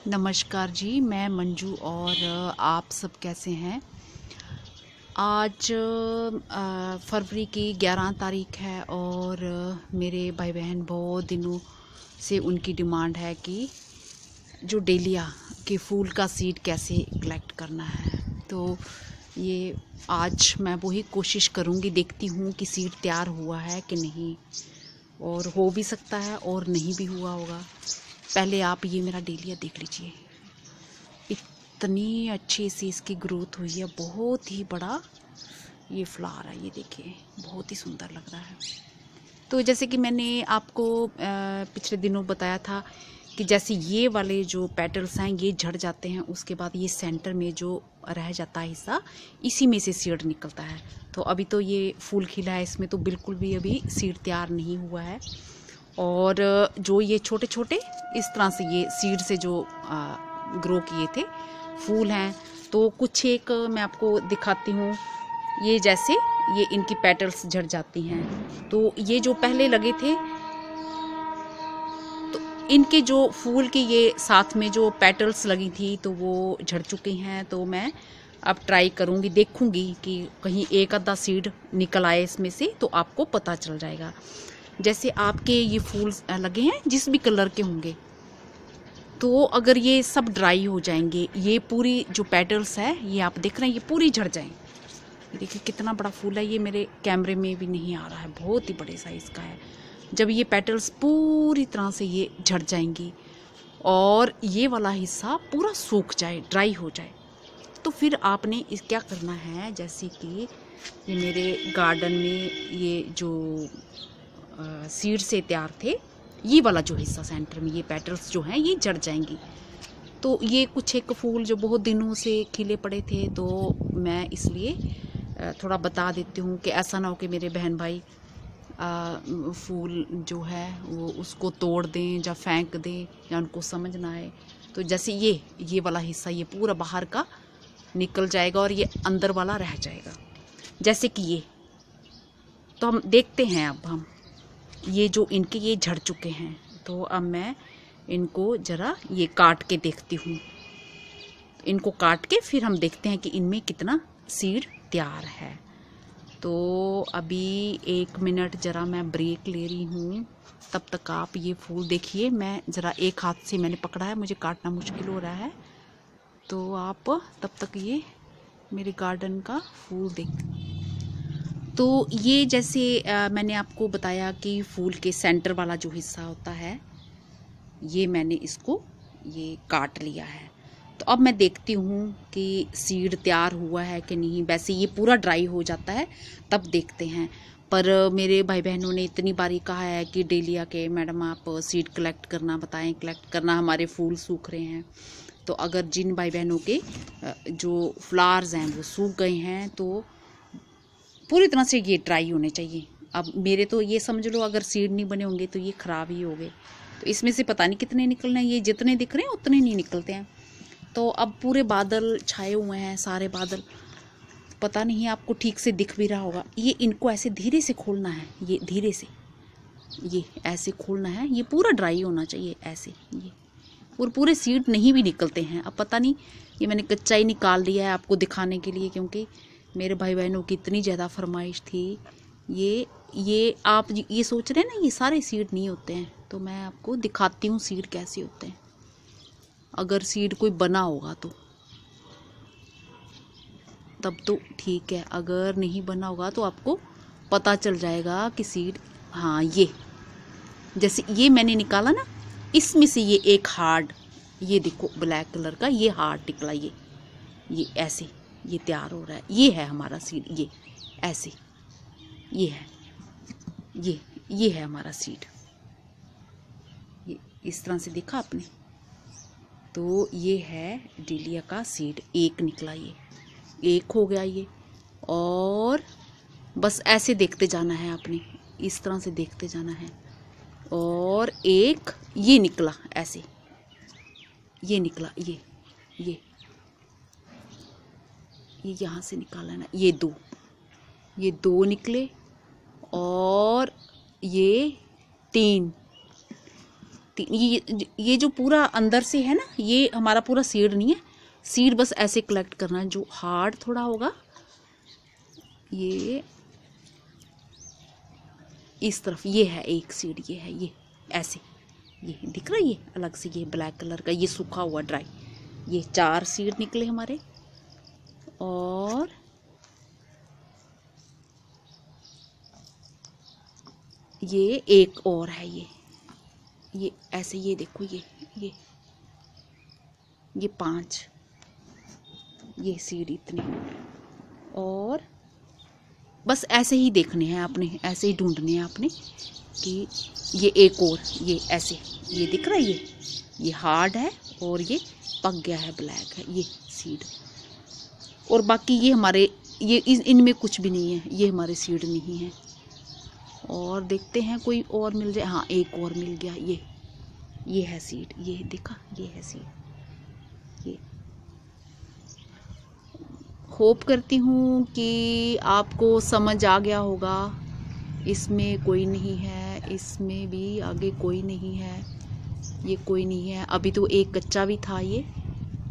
नमस्कार जी, मैं मंजू और आप सब कैसे हैं। आज फरवरी की 11 तारीख है और मेरे भाई बहन बहुत दिनों से उनकी डिमांड है कि जो डेलिया के फूल का सीड कैसे कलेक्ट करना है। तो ये आज मैं वही कोशिश करूँगी, देखती हूँ कि सीड तैयार हुआ है कि नहीं, और हो भी सकता है और नहीं भी हुआ होगा। पहले आप ये मेरा डेलिया देख लीजिए, इतनी अच्छी सी इसकी ग्रोथ हुई है, बहुत ही बड़ा ये फ्लावर है। ये देखिए, बहुत ही सुंदर लग रहा है। तो जैसे कि मैंने आपको पिछले दिनों बताया था कि जैसे ये वाले जो पेटल्स हैं ये झड़ जाते हैं, उसके बाद ये सेंटर में जो रह जाता है हिस्सा, इसी में से सीड निकलता है। तो अभी तो ये फूल खिला है, इसमें तो बिल्कुल भी अभी सीड तैयार नहीं हुआ है। और जो ये छोटे छोटे इस तरह से ये सीड से जो ग्रो किए थे फूल हैं, तो कुछ एक मैं आपको दिखाती हूँ। ये जैसे ये इनकी पेटल्स झड़ जाती हैं, तो ये जो पहले लगे थे, तो इनके जो फूल के ये साथ में जो पेटल्स लगी थी तो वो झड़ चुके हैं। तो मैं अब ट्राई करूँगी, देखूँगी कि कहीं एक आधा सीड निकल आए इसमें से, तो आपको पता चल जाएगा। जैसे आपके ये फूल लगे हैं जिस भी कलर के होंगे, तो अगर ये सब ड्राई हो जाएंगे, ये पूरी जो पेटल्स है ये आप देख रहे हैं, ये पूरी झड़ जाएं। देखिए कितना बड़ा फूल है, ये मेरे कैमरे में भी नहीं आ रहा है, बहुत ही बड़े साइज़ का है। जब ये पेटल्स पूरी तरह से ये झड़ जाएंगी और ये वाला हिस्सा पूरा सूख जाए, ड्राई हो जाए, तो फिर आपने इस क्या करना है, जैसे कि ये मेरे गार्डन में ये जो सीड से तैयार थे, ये वाला जो हिस्सा सेंटर में ये पेटल्स जो हैं ये झड़ जाएंगी। तो ये कुछ एक फूल जो बहुत दिनों से खिले पड़े थे, तो मैं इसलिए थोड़ा बता देती हूँ कि ऐसा ना हो कि मेरे बहन भाई फूल जो है वो उसको तोड़ दें या फेंक दें या उनको समझ ना आए। तो जैसे ये वाला हिस्सा ये पूरा बाहर का निकल जाएगा और ये अंदर वाला रह जाएगा, जैसे कि ये। तो हम देखते हैं, अब हम ये जो इनके ये झड़ चुके हैं, तो अब मैं इनको ज़रा ये काट के देखती हूँ। इनको काट के फिर हम देखते हैं कि इनमें कितना सीड तैयार है। तो अभी 1 मिनट ज़रा मैं ब्रेक ले रही हूँ, तब तक आप ये फूल देखिए। मैं ज़रा एक हाथ से मैंने पकड़ा है, मुझे काटना मुश्किल हो रहा है, तो आप तब तक ये मेरे गार्डन का फूल देख। तो ये जैसे मैंने आपको बताया कि फूल के सेंटर वाला जो हिस्सा होता है, ये मैंने इसको ये काट लिया है। तो अब मैं देखती हूँ कि सीड तैयार हुआ है कि नहीं। वैसे ये पूरा ड्राई हो जाता है तब देखते हैं, पर मेरे भाई बहनों ने इतनी बारी कहा है कि डेलिया के मैडम आप सीड कलेक्ट करना बताएं, कलेक्ट करना, हमारे फूल सूख रहे हैं। तो अगर जिन भाई बहनों के जो फ्लावर्स हैं वो सूख गए हैं, तो पूरी तरह से ये ड्राई होने चाहिए। अब मेरे तो ये समझ लो, अगर सीड नहीं बने होंगे तो ये ख़राब ही हो गए। तो इसमें से पता नहीं कितने निकलने हैं, ये जितने दिख रहे हैं उतने नहीं निकलते हैं। तो अब पूरे बादल छाए हुए हैं, सारे बादल, पता नहीं आपको ठीक से दिख भी रहा होगा। ये इनको ऐसे धीरे से खोलना है, ये धीरे से ये ऐसे खोलना है, ये पूरा ड्राई होना चाहिए ऐसे ये। और पूरे सीड नहीं भी निकलते हैं। अब पता नहीं, ये मैंने कच्चा ही निकाल लिया है आपको दिखाने के लिए, क्योंकि मेरे भाई बहनों की इतनी ज़्यादा फरमाइश थी। ये आप ये सोच रहे हैं ना ये सारे सीड नहीं होते हैं, तो मैं आपको दिखाती हूँ सीड कैसे होते हैं। अगर सीड कोई बना होगा तो तब तो ठीक है, अगर नहीं बना होगा तो आपको पता चल जाएगा कि सीड। हाँ, ये जैसे ये मैंने निकाला ना, इसमें से ये एक हार्ड, ये देखो ब्लैक कलर का ये हार्ड निकला, ये ऐसे ये तैयार हो रहा है। ये है हमारा सीड, ये ऐसे ये है, ये है हमारा सीड। ये इस तरह से देखा आपने, तो ये है डेलिया का सीड। एक निकला, ये एक हो गया ये। और बस ऐसे देखते जाना है आपने, इस तरह से देखते जाना है। और एक ये निकला ऐसे, ये निकला, ये यहाँ से निकाला ना, ये दो निकले, और ये 3, ये जो पूरा अंदर से है ना, ये हमारा पूरा सीड नहीं है। सीड बस ऐसे कलेक्ट करना है, जो हार्ड थोड़ा होगा ये इस तरफ, ये है एक सीड, ये है, ये ऐसे, ये दिख रहा है, ये अलग से, ये ब्लैक कलर का, ये सूखा हुआ ड्राई। ये 4 सीड निकले हमारे। और ये एक और है, ये ऐसे, ये देखो, ये 5 ये सीड इतने। और बस ऐसे ही देखने हैं आपने, ऐसे ही ढूंढने हैं आपने कि ये एक और, ये ऐसे, ये दिख रहा है, ये हार्ड है और ये पक गया है, ब्लैक है ये सीड। और बाकी ये हमारे, ये इनमें कुछ भी नहीं है, ये हमारे सीड नहीं है। और देखते हैं कोई और मिल जाए। हाँ, एक और मिल गया, ये है सीड, ये देखा, ये है सीड। ये होप करती हूँ कि आपको समझ आ गया होगा। इसमें कोई नहीं है, इसमें भी आगे कोई नहीं है, ये कोई नहीं है। अभी तो एक कच्चा भी था ये,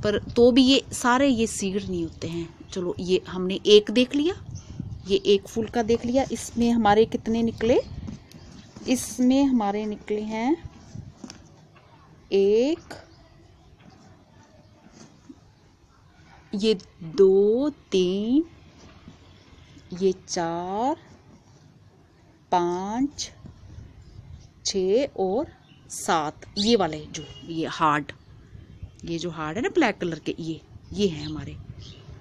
पर तो भी ये सारे ये सीड नहीं होते हैं। चलो, ये हमने एक देख लिया, ये एक फूल का देख लिया। इसमें हमारे कितने निकले? इसमें हमारे निकले हैं 1, ये 2, 3, ये 4, 5, 6 और 7। ये वाले जो ये हार्ड, ये जो हार्ड है ना ब्लैक कलर के, ये हैं हमारे,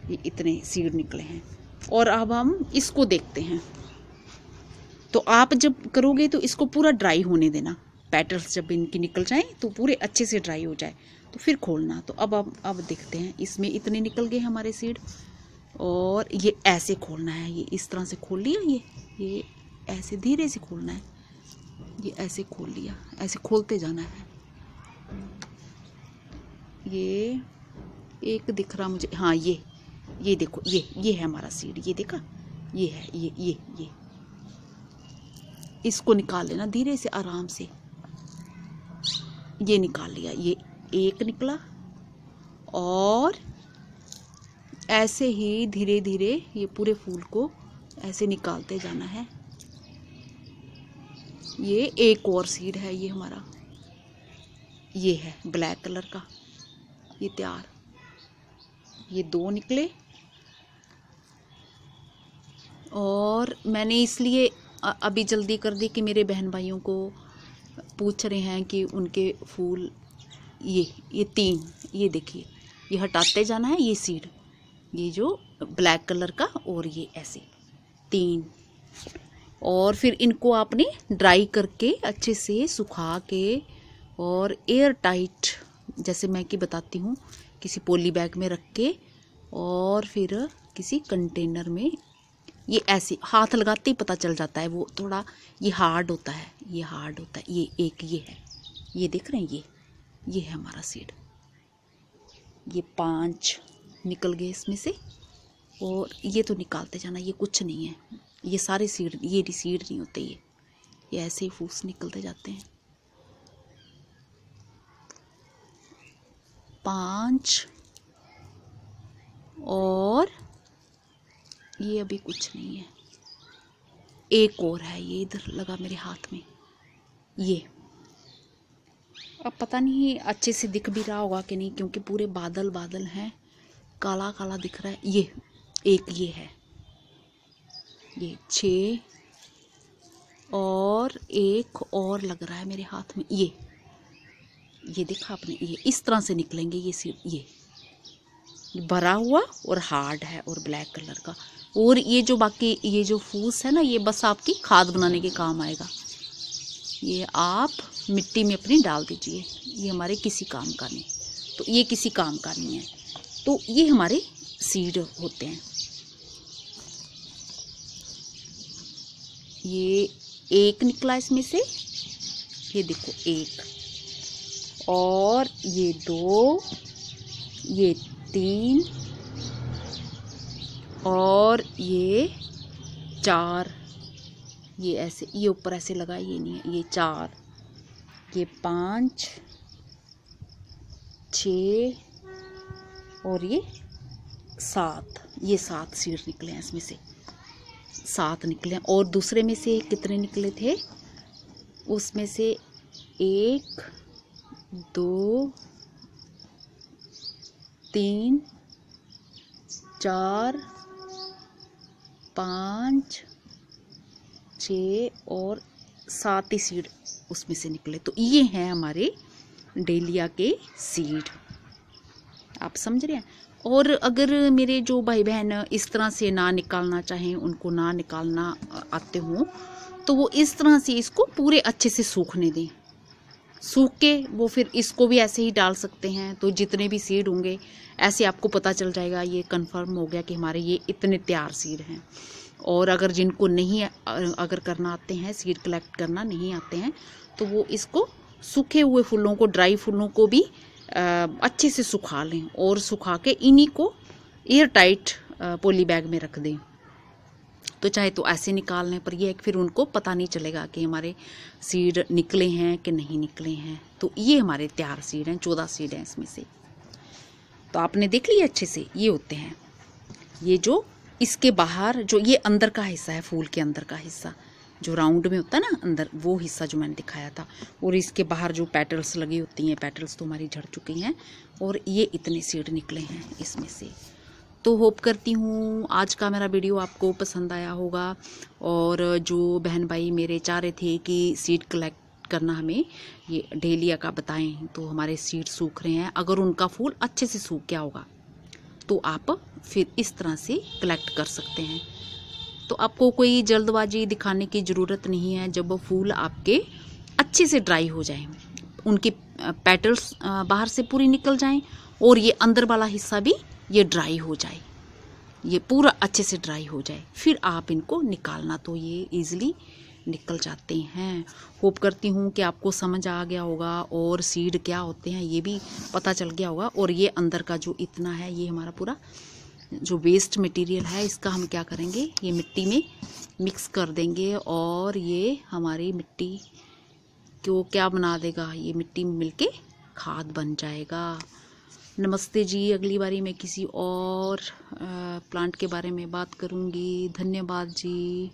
ये इतने सीड निकले हैं। और अब हम इसको देखते हैं। तो आप जब करोगे तो इसको पूरा ड्राई होने देना। पेटल्स जब इनकी निकल जाएं तो पूरे अच्छे से ड्राई हो जाए तो फिर खोलना। तो अब देखते हैं। इसमें इतने निकल गए हमारे सीड। और ये ऐसे खोलना है, ये इस तरह से खोल लिया, ये ऐसे धीरे से खोलना है, ये ऐसे खोल लिया, ऐसे खोलते जाना है। ये एक दिख रहा मुझे, हाँ ये देखो, ये है हमारा सीड, ये देखा, ये है, ये इसको निकाल लेना धीरे से, आराम से। ये निकाल लिया, ये एक निकला। और ऐसे ही धीरे धीरे ये पूरे फूल को ऐसे निकालते जाना है। ये एक और सीड है, ये हमारा, ये है ब्लैक कलर का, ये तैयार। ये 2 निकले। और मैंने इसलिए अभी जल्दी कर दी कि मेरे बहन भाइयों को पूछ रहे हैं कि उनके फूल, ये 3, ये देखिए, ये हटाते जाना है, ये सीड, ये जो ब्लैक कलर का, और ये ऐसे 3। और फिर इनको आपने ड्राई करके अच्छे से सुखा के और एयर टाइट, जैसे मैं कि बताती हूँ, किसी पॉली बैग में रख के और फिर किसी कंटेनर में, ये ऐसे हाथ लगाते ही पता चल जाता है, वो थोड़ा ये हार्ड होता है, ये हार्ड होता है। ये एक, ये है, ये देख रहे हैं, ये है हमारा सीड। ये 5 निकल गए इसमें से। और ये तो निकालते जाना, ये कुछ नहीं है, ये सारे सीड, ये सीड नहीं होते, ये ऐसे ही फूस निकलते जाते हैं। 5 और ये अभी कुछ नहीं है, एक और है, ये इधर लगा मेरे हाथ में। ये अब पता नहीं अच्छे से दिख भी रहा होगा कि नहीं, क्योंकि पूरे बादल बादल हैं, काला काला दिख रहा है। ये एक, ये है, ये 6 और एक और लग रहा है मेरे हाथ में। ये देखा आपने, ये इस तरह से निकलेंगे ये सीड। ये भरा हुआ और हार्ड है और ब्लैक कलर का। और ये जो बाकी ये जो फूस है ना, ये बस आपकी खाद बनाने के काम आएगा। ये आप मिट्टी में अपनी डाल दीजिए, ये हमारे किसी काम का नहीं। तो ये किसी काम का नहीं है, तो ये हमारे सीड होते हैं। ये एक निकला इसमें से, ये देखो एक, और ये 2, ये 3 और ये 4, ये ऐसे, ये ऊपर ऐसे लगा, ये नहीं है, ये 4 ये 5, 6 और ये 7, ये 7 सीड निकले हैं इसमें से, 7 निकले हैं। और दूसरे में से कितने निकले थे, उसमें से 1, 2, 3, 4, 5, 6 और 7 ही सीड उसमें से निकले। तो ये हैं हमारे डेलिया के सीड, आप समझ रहे हैं। और अगर मेरे जो भाई बहन इस तरह से ना निकालना चाहें, उनको ना निकालना आते हों, तो वो इस तरह से इसको पूरे अच्छे से सूखने दें। सूख के वो फिर इसको भी ऐसे ही डाल सकते हैं। तो जितने भी सीड होंगे ऐसे आपको पता चल जाएगा, ये कंफर्म हो गया कि हमारे ये इतने तैयार सीड हैं। और अगर जिनको नहीं अगर करना आते हैं, सीड कलेक्ट करना नहीं आते हैं, तो वो इसको सूखे हुए फूलों को, ड्राई फूलों को भी अच्छे से सुखा लें और सुखा के इन्हीं को एयर टाइट पॉली बैग में रख दें। तो चाहे तो ऐसे निकाल लें, पर यह है कि फिर उनको पता नहीं चलेगा कि हमारे सीड निकले हैं कि नहीं निकले हैं। तो ये हमारे तैयार सीड हैं, 14 सीड हैं इसमें से। तो आपने देख लिया अच्छे से, ये होते हैं। ये जो इसके बाहर जो ये अंदर का हिस्सा है, फूल के अंदर का हिस्सा जो राउंड में होता है ना अंदर, वो हिस्सा जो मैंने दिखाया था। और इसके बाहर जो पेटल्स लगी होती हैं, पेटल्स तो हमारी झड़ चुकी हैं और ये इतने सीड निकले हैं इसमें से। तो होप करती हूँ आज का मेरा वीडियो आपको पसंद आया होगा। और जो बहन भाई मेरे चाह रहे थे कि सीड कलेक्ट करना हमें ये डेलिया का बताएं, तो हमारे सीड सूख रहे हैं। अगर उनका फूल अच्छे से सूख गया होगा तो आप फिर इस तरह से कलेक्ट कर सकते हैं। तो आपको कोई जल्दबाजी दिखाने की ज़रूरत नहीं है। जब वो फूल आपके अच्छे से ड्राई हो जाएं, उनके पेटल्स बाहर से पूरी निकल जाएं और ये अंदर वाला हिस्सा भी ये ड्राई हो जाए, ये पूरा अच्छे से ड्राई हो जाए, फिर आप इनको निकालना, तो ये इजीली निकल जाते हैं। होप करती हूँ कि आपको समझ आ गया होगा और सीड क्या होते हैं ये भी पता चल गया होगा। और ये अंदर का जो इतना है, ये हमारा पूरा जो वेस्ट मटेरियल है, इसका हम क्या करेंगे, ये मिट्टी में मिक्स कर देंगे और ये हमारी मिट्टी को क्या बना देगा, ये मिट्टी में मिलके खाद बन जाएगा। नमस्ते जी, अगली बारी मैं किसी और प्लांट के बारे में बात करूँगी। धन्यवाद जी।